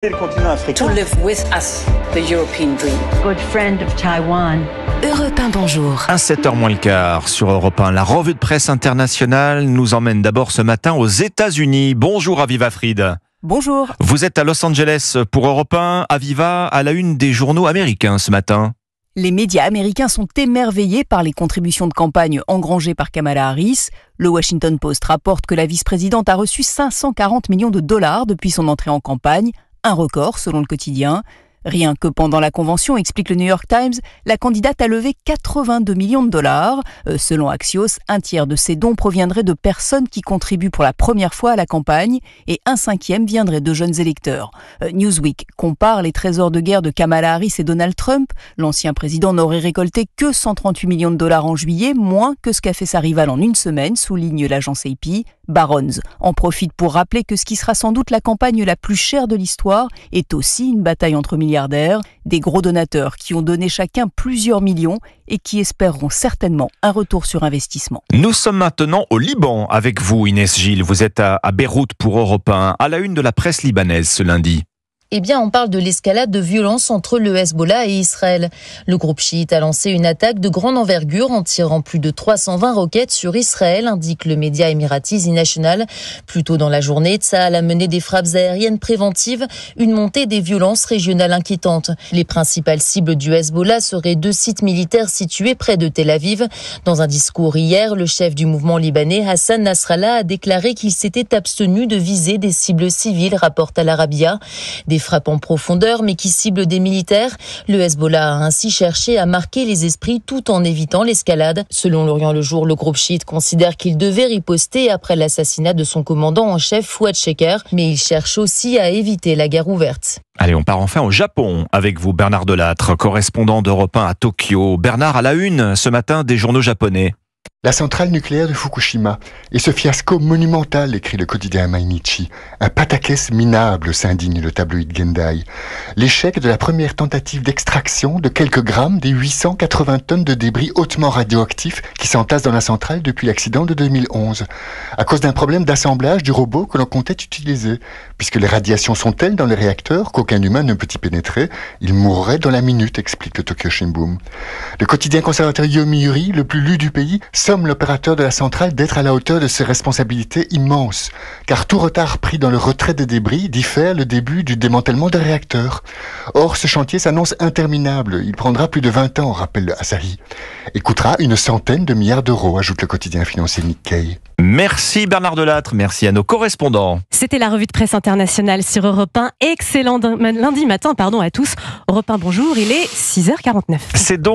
Le continent africain. To live with us, the European dream. Good friend of Taiwan. Europe 1, bonjour. À 7h moins le quart sur Europe 1, la revue de presse internationale nous emmène d'abord ce matin aux États-Unis. Bonjour Aviva Fried. Bonjour. Vous êtes à Los Angeles pour Europe 1. Aviva, à la une des journaux américains ce matin. Les médias américains sont émerveillés par les contributions de campagne engrangées par Kamala Harris. Le Washington Post rapporte que la vice-présidente a reçu 540 millions de dollars depuis son entrée en campagne, un record selon le quotidien. Rien que pendant la convention, explique le New York Times, la candidate a levé 82 millions de dollars. Selon Axios, un tiers de ces dons proviendraient de personnes qui contribuent pour la première fois à la campagne et un cinquième viendrait de jeunes électeurs. Newsweek compare les trésors de guerre de Kamala Harris et Donald Trump. L'ancien président n'aurait récolté que 138 millions de dollars en juillet, moins que ce qu'a fait sa rivale en une semaine, souligne l'agence AP. Barron's en profite pour rappeler que ce qui sera sans doute la campagne la plus chère de l'histoire est aussi une bataille entre milliardaires, des gros donateurs qui ont donné chacun plusieurs millions et qui espéreront certainement un retour sur investissement. Nous sommes maintenant au Liban avec vous Inès Gilles. Vous êtes à Beyrouth pour Europe 1, à la une de la presse libanaise ce lundi. Eh bien, on parle de l'escalade de violence entre le Hezbollah et Israël. Le groupe chiite a lancé une attaque de grande envergure en tirant plus de 320 roquettes sur Israël, indique le média émirati Z-National. Plus tôt dans la journée, Tsahal a mené des frappes aériennes préventives, une montée des violences régionales inquiétantes. Les principales cibles du Hezbollah seraient deux sites militaires situés près de Tel Aviv. Dans un discours hier, le chef du mouvement libanais, Hassan Nasrallah, a déclaré qu'il s'était abstenu de viser des cibles civiles, rapporte Al Arabiya. Des frappes en profondeur, mais qui ciblent des militaires. Le Hezbollah a ainsi cherché à marquer les esprits tout en évitant l'escalade. Selon l'Orient le Jour, le groupe chiite considère qu'il devait riposter après l'assassinat de son commandant en chef Fouad Sheker, mais il cherche aussi à éviter la guerre ouverte. Allez, on part enfin au Japon avec vous, Bernard Delattre, correspondant d'Europe 1 à Tokyo. Bernard, à la une ce matin des journaux japonais. La centrale nucléaire de Fukushima et ce fiasco monumental, écrit le quotidien Mainichi. Un pataquès minable, s'indigne le tabloïd Gendai. L'échec de la première tentative d'extraction de quelques grammes des 880 tonnes de débris hautement radioactifs qui s'entassent dans la centrale depuis l'accident de 2011. À cause d'un problème d'assemblage du robot que l'on comptait utiliser. Puisque les radiations sont telles dans les réacteurs qu'aucun humain ne peut y pénétrer, il mourrait dans la minute, explique le Tokyo Shimbun. Le quotidien conservateur Yomiuri, le plus lu du pays, somme l'opérateur de la centrale d'être à la hauteur de ses responsabilités immenses, car tout retard pris dans le retrait des débris diffère le début du démantèlement des réacteurs. Or, ce chantier s'annonce interminable. Il prendra plus de 20 ans, rappelle le Asahi, et coûtera une centaine de milliards d'euros, ajoute le quotidien financier Nikkei. Merci Bernard Delattre, merci à nos correspondants. C'était la revue de presse internationale sur Europe 1. Excellent lundi matin à tous. Europe 1, bonjour, il est 6h49. C'est donc